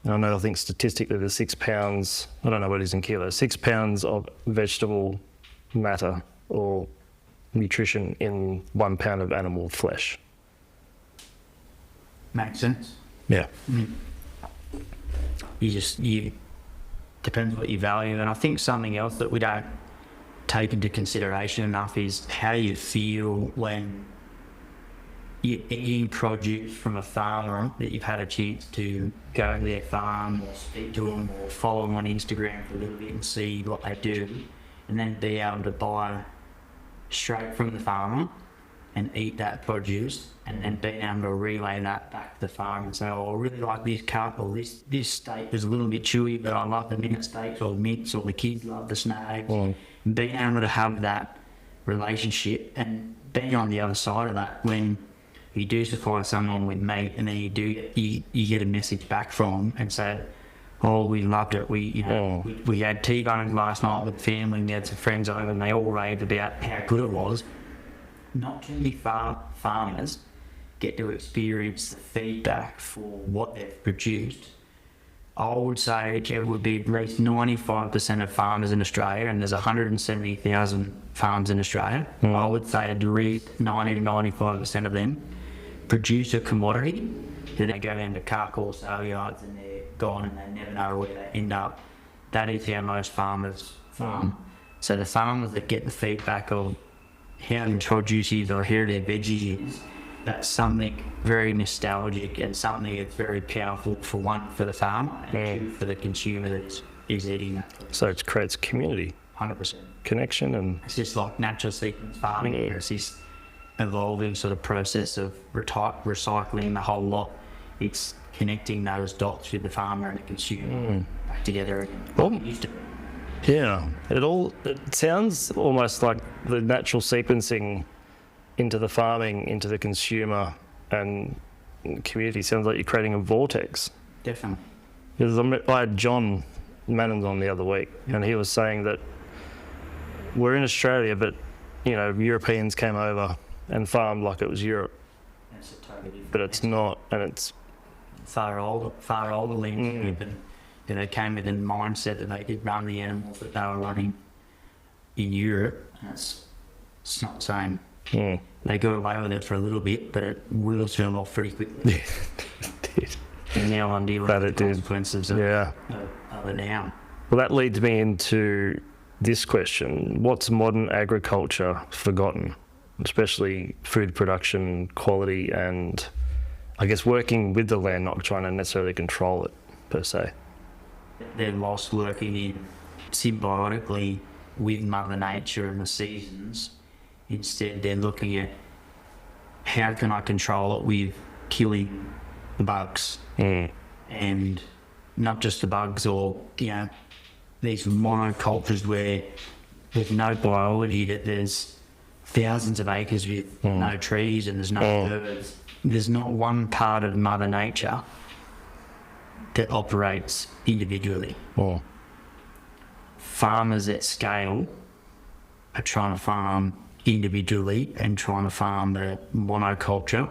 And I think statistically there's 6 pounds, I don't know what it is in kilos, 6 pounds of vegetable matter or nutrition in 1 pound of animal flesh. Makes sense. Yeah. You depends what you value. And I think something else that we don't take into consideration enough is how you feel when you're eating produce from a farmer that you've had a chance to go to their farm or speak to them or follow them on Instagram for a little bit and see what they do, and then be able to buy straight from the farmer and eat that produce, and then being able to relay that back to the farm and say, I really like this cut, or this steak is a little bit chewy, but I like the mince steaks or mince, or the kids love the snacks. Being able to have that relationship and being on the other side of that when you do supply someone with meat and then you get a message back from them and say, we loved it. We had T-bones last night with the family, and we had some friends over and they all raved about how good it was. Not too many farmers get to experience the feedback for what they've produced, I would say it would be at least 95% of farmers in Australia, and there's 170,000 farms in Australia. I would say at least 90 to 95% of them produce a commodity, then they go into carcass sale yards and they're gone and they never know where they end up. That is how most farmers farm. So the farmers that get the feedback of how their produce is or how their veggies is, that's something very nostalgic and something that's very powerful for one, for the farmer, and two, for the consumer that is eating that. So it creates community. 100%. Connection, and it's just like natural sequence farming. It's this evolving sort of process of recycling the whole lot. It's connecting those dots with the farmer and the consumer back together again. Well, it used to be. Yeah, it sounds almost like the natural sequencing into the farming, into the consumer and community. Sounds like you're creating a vortex. Definitely. Because I had John Mannons on the other week, and he was saying that we're in Australia, but Europeans came over and farmed like it was Europe. It's a totally different, but it's not, and it's far older landscape, and they came with a mindset that they could run the animals that they were running in Europe. And it's not the same. They got away with it for a little bit, but it will turn off pretty quickly. Yeah, it did. And now I'm dealing with the consequences of it now. Well, that leads me into this question. What's modern agriculture forgotten? Especially food production, quality, and I guess working with the land, not trying to necessarily control it, per se. They're lost working in symbiotically with Mother Nature and the seasons. Instead, they're looking at how can I control it with killing the bugs, and not just the bugs, or these monocultures where there's no biology, that there's thousands of acres with no trees and there's no birds. There's not one part of Mother Nature that operates individually. Farmers at scale are trying to farm individually and trying to farm the monoculture,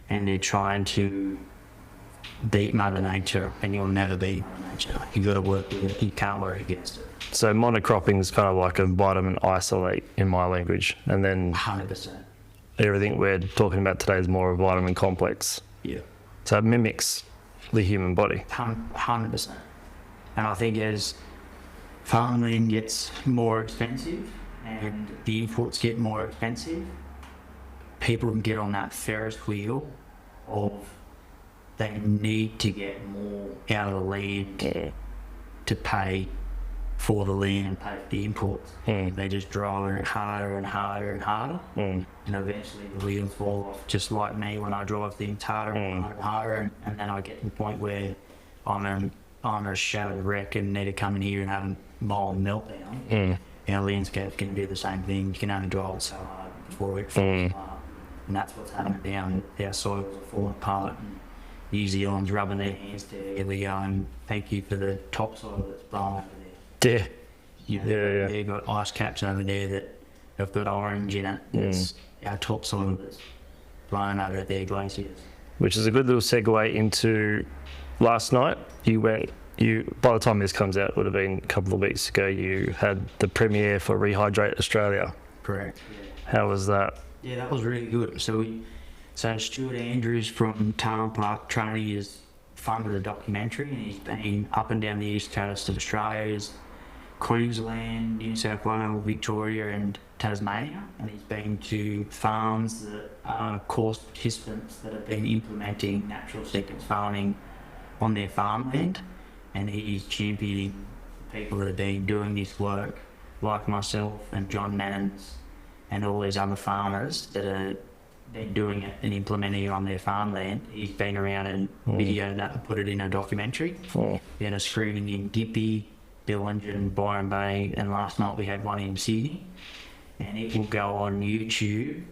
and they're trying to beat Mother Nature, and you'll never beat Mother Nature. You've got to work with it. You can't work against it. So monocropping is kind of like a vitamin isolate in my language, and then 100%. Everything we're talking about today is more a vitamin complex. Yeah. So it mimics the human body. 100%. And I think as farming gets more expensive and the inputs get more expensive, people can get on that Ferris wheel of they need to get more out of the land to pay for the land and pay for the inputs. They just drive it harder and harder and harder, and eventually the wheels fall off, just like me when I drive things harder and harder and harder, and then I get to the point where I'm a shattered wreck and need to come in here and have a mild meltdown. Our landscape's going to do the same thing. You can only drive it so hard before it falls apart, and that's what's happening down. Our soils are falling apart. New Zealand's rubbing their hands together going, thank you for the topsoil that's blown over there. Yeah. They've got ice caps over there that have got orange in it. It's our topsoil that's blown over their glaciers. Which is a good little segue into last night. By the time this comes out, it would have been a couple of weeks ago, you had the premiere for Rehydrate Australia. Correct. Yeah. How was that? Yeah, that was really good. So Stuart Andrews from Tarn Park Training has funded a documentary, and he's been up and down the east coast of Australia, Queensland, New South Wales, Victoria and Tasmania, and he's been to farms that are course participants that have been implementing natural sequence farming on their farmland, and he's championing people that have been doing this work, like myself and John Mannons and all these other farmers that are been doing it and implementing it on their farmland. He's been around and videoed that and put it in a documentary. In a screening in Gympie, Billingen, Byron Bay, and last night we had one in Sydney. And it will go on YouTube,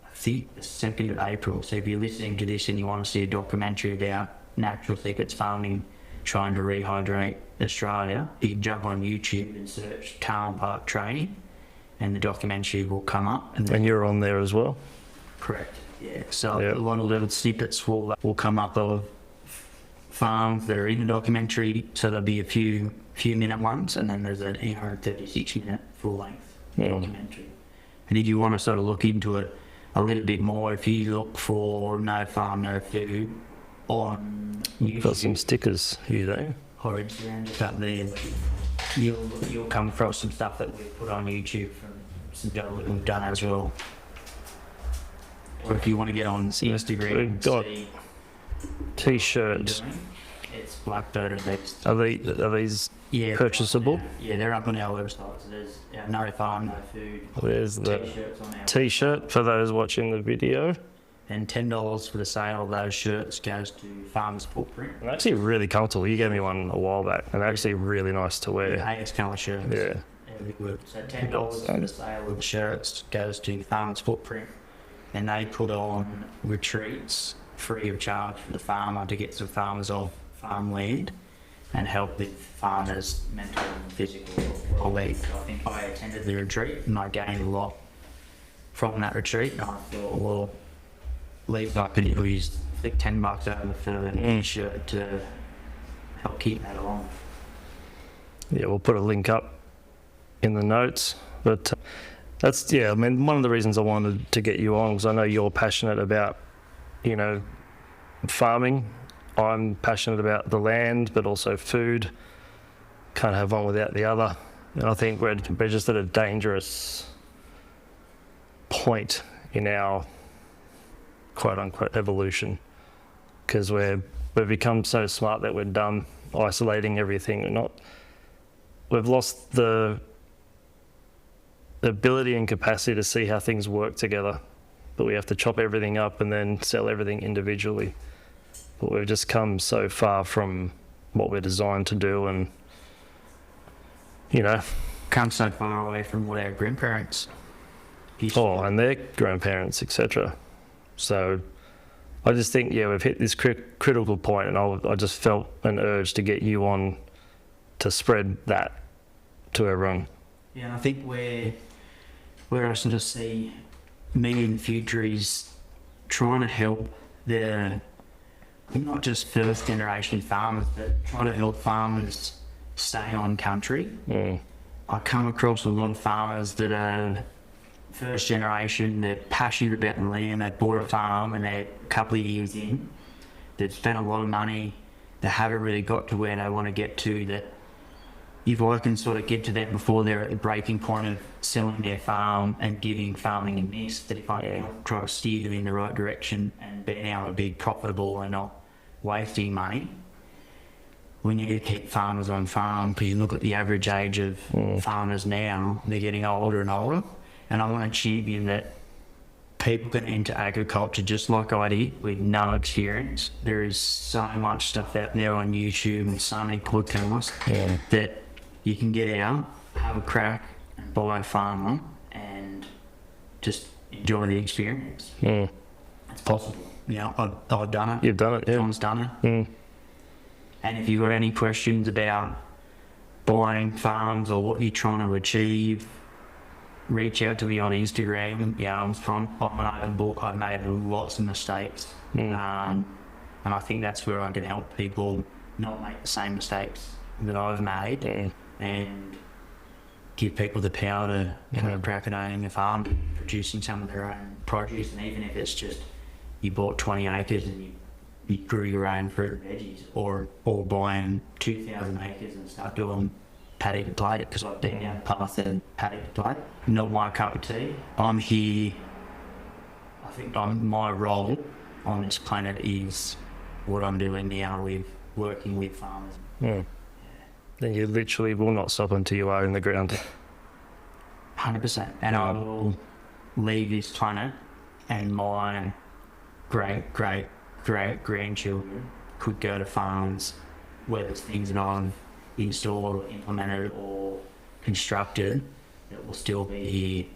I think the 2nd of April. So if you're listening to this and you want to see a documentary about natural sequence farming trying to rehydrate Australia, you can jump on YouTube and search Tarn Park Training, and the documentary will come up. And you're on there as well? Correct. Yeah, so a lot of little snippets will come up of farms that are in the documentary. So there'll be a few minute ones, and then there's an 36-minute full length documentary. And if you want to sort of look into it a little bit more, if you look for No Farm, No Food on YouTube. Got some stickers here though. Or Instagram, just up there, you'll come across some stuff that we've put on YouTube from some jobs that we've done as well. Or if you want to get on Instagram, we've got see t-shirts. it's Blackbird based. Are these purchasable? Yeah, they're up on our website. So there's No Farm, No Food. There's the T-shirts on our t-shirt for those watching the video. And $10 for the sale of those shirts goes to Farmers Footprint. They're actually really comfortable. You gave me one a while back, and they're actually really nice to wear. AS colour shirts. Yeah. So $10 for the sale of the shirts goes to Farmers Footprint, and they put on retreats free of charge for the farmer to get some farmers off farmland and help with farmers' mental and physical well-being. So I think I attended the retreat and I gained a lot from that retreat. And I thought, well, leave I could use $10 over for an shirt to help keep that along. Yeah, we'll put a link up in the notes. But that's, I mean, one of the reasons I wanted to get you on, because I know you're passionate about, farming. I'm passionate about the land, but also food. Can't have one without the other. And I think we're just at a dangerous point in our quote-unquote evolution, because we've become so smart that we're done isolating everything. We've lost the ability and capacity to see how things work together, but we have to chop everything up and then sell everything individually. But we've just come so far from what we're designed to do, and Come so far away from what our grandparents and their grandparents, etc. So I just think, we've hit this critical point, and I just felt an urge to get you on to spread that to everyone. Yeah, I think where I sort of see me in the future is trying to help not just first generation farmers, but trying to help farmers stay on country. I come across a lot of farmers that are first generation, they're passionate about the land, they bought a farm and they're a couple of years in, they've spent a lot of money, they haven't really got to where they want to get to, that if I can sort of get to them before they're at the breaking point of selling their farm and giving farming a miss, that if I can try to steer them in the right direction and being able to be profitable and not wasting money. We need to keep farmers on farm, because you look at the average age of farmers now, they're getting older and older. And I want to champion that people can enter agriculture just like I did with no experience. There is so much stuff out there on YouTube and so many podcasts that you can get out, have a crack, and buy a farmer and just enjoy the experience. It's possible. I've done it. You've done it, yeah. John's done it. And if you've got any questions about buying farms or what you're trying to achieve, reach out to me on Instagram. I'm an open book. I've made lots of mistakes. And I think that's where I can help people not make the same mistakes that I've made and give people the power to have a crack at owning a farm, producing some of their own produce. And even if it's just you bought 20 acres and you grew your own fruit and veggies, or buying 2,000 acres and start doing paddock to plate, because I've been down path and paddock to plate. Not my cup of tea. I'm here. I think my role on this planet is what I'm doing now with working with farmers. Then you literally will not stop until you are in the ground. 100%. And I will leave this planet, and my great grandchildren could go to farms, whether it's things that I've installed or implemented or constructed, that will still be here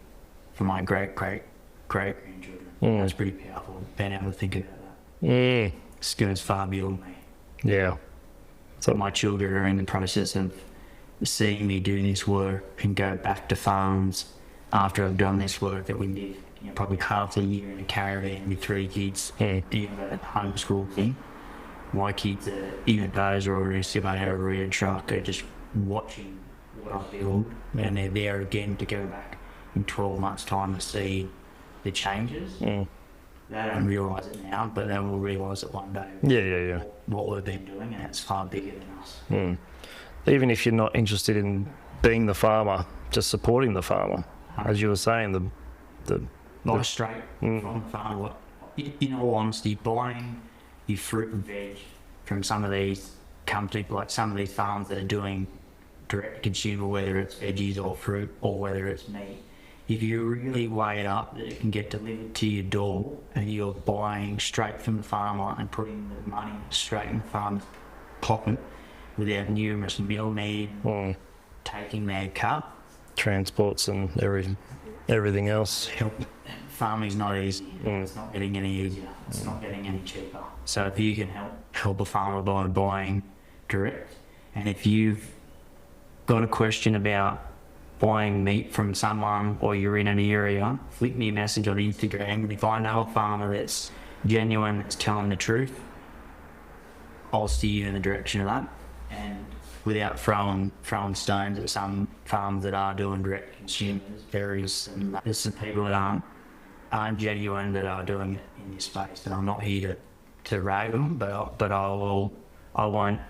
for my great grandchildren. That's pretty powerful, being able to think about that. It's goes far beyond me. Yeah. So my children are in the process of seeing me do this work and go back to farms after I've done this work that we did probably half the year in a caravan with 3 kids, even a homeschool thing. My kids are, even those are already still out of a rear truck, they're just watching what I build, and they're there again to go back in 12 months' time to see the changes. They don't realise it now, but they will realise it one day. What we've been doing, and it's far bigger than us. Even if you're not interested in being the farmer, just supporting the farmer, as you were saying, Not straight from the farm. In all honesty, buying your fruit and veg from some of these companies, like some of these farms that are doing direct consumer, whether it's veggies or fruit or whether it's meat, if you really weigh it up that it can get delivered to your door and you're buying straight from the farmer and putting the money straight in the farmer's pocket without numerous middlemen taking their cut. Transports and everything else. Farming's not easy. It's not getting any easier. It's not getting any cheaper. So if you can help a farmer by buying direct, and if you've got a question about buying meat from someone or you're in an area, flick me a message on Instagram. If I know a farmer that's genuine, that's telling the truth, I'll steer you in the direction of that. And without throwing stones at some farms that are doing direct consumers, there's some people that aren't genuine that are doing it in this space, and I'm not here to rag them, but I won't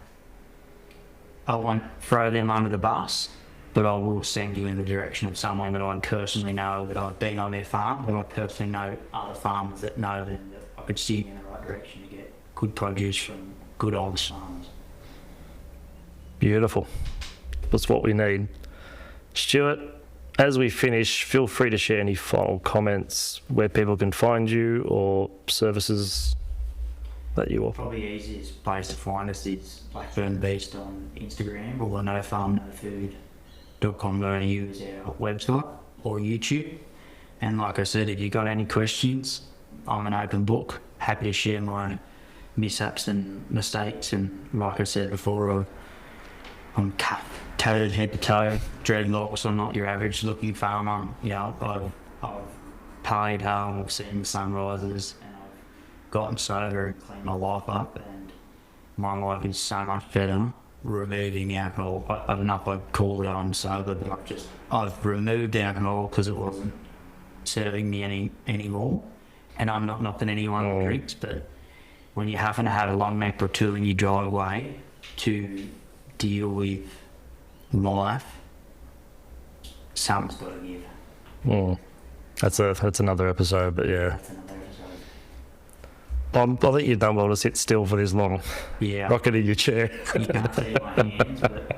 throw them under the bus, but I will send you in the direction of someone that I personally know, that I've been on their farm, and I personally know other farmers that know them, that I could steer in the right direction to get good produce from good honest farmers. Beautiful. That's what we need. Stuart, as we finish, feel free to share any final comments where people can find you or services that you offer. Probably the easiest place to find us is Blackburn Beast on Instagram, or nofarmnofood.com.au is our website, or YouTube. And like I said, if you've got any questions, I'm an open book. Happy to share my mishaps and mistakes. And like I said before, I'm tattered head to toe, dreadlocks. I'm not your average looking farmer. I've paid hard, I've seen sunrises, and I've gotten sober and cleaned my life up, and my life is so much better removing alcohol. I don't know if I'd call it I'm sober, but I've removed alcohol because it wasn't serving me anymore. And I'm not knocking anyone who drinks, but when you happen to have a long neck or two in your driveway to deal with life, something's got to give. That's another episode, but yeah. That's another episode. I think you've done well to sit still for this long. Yeah. Rocking in your chair. You can't see my hands, but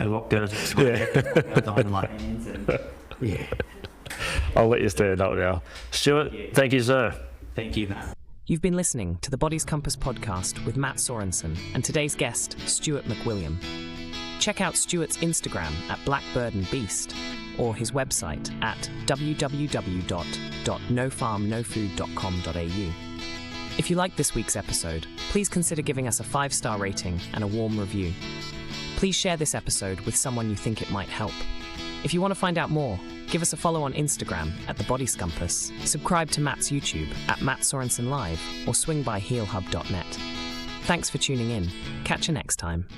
a lot goes on my hands. And, yeah. I'll let you stand up now. Stuart, thank you, sir. Thank you. You've been listening to the Body's Compass podcast with Matt Sorensen and today's guest, Stuart McWilliam. Check out Stuart's Instagram at blackbirdandbeast or his website at www.nofarmnofood.com.au. If you liked this week's episode, please consider giving us a 5-star rating and a warm review. Please share this episode with someone you think it might help. If you want to find out more, give us a follow on Instagram at The Body's Compass, subscribe to Matt's YouTube at Matt Sorensen Live, or swing by heelhub.net. Thanks for tuning in. Catch you next time.